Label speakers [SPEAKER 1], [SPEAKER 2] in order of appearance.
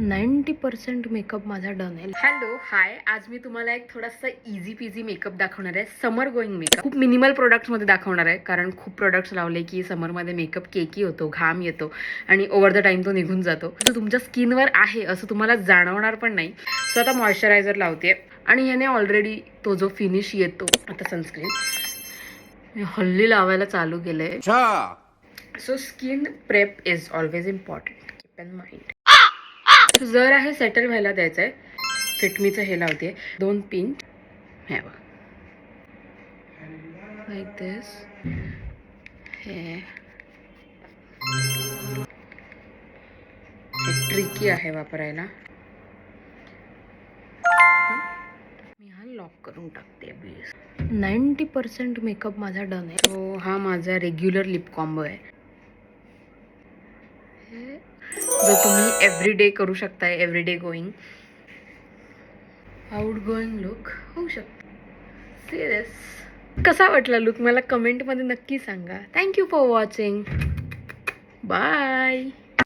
[SPEAKER 1] 90% makeup माझा done आहे. Hello hi, आज मी तुम्हाला एक थोडासा इझी पीझी मेकअप दाखवणार आहे. समर गोईंग मेकअप खूप मिनिमल प्रोडक्ट्समध्ये दाखवणार आहे, कारण खूप प्रोडक्ट्स लावले की समरमध्ये मेकअप केकी होतो, घाम येतो आणि ओव्हर द टाइम तो निघून जातो. तो तुमच्या स्किनवर आहे असं तुम्हाला जाणवणार पण नाही. सो आता मॉइश्चरायझर लावते आणि ह्याने ऑलरेडी तो जो फिनिश येतो. आता सनस्क्रीन मी हल्ली लावायला चालू केलंय. So skin prep is always important, keep in mind. जर आहे सेटल व्हायला द्यायचं आहे. फिटमीचं हे लावते, 2 पिन हे बघ लाईक दिस. हे ट्रिकी आहे वापरायला. मी हा लॉक करून टाकते. 90% मेकअप माझा डन आहे. सो हा माझा रेग्युलर लिप कॉम्बो आहे, जो तुम्ही एव्हरीडे करू शकताय. Everyday going out going look होऊ शकतो. See this. कसा वाटला लुक मला कमेंटमध्ये नक्की सांगा. Thank you for watching. बाय.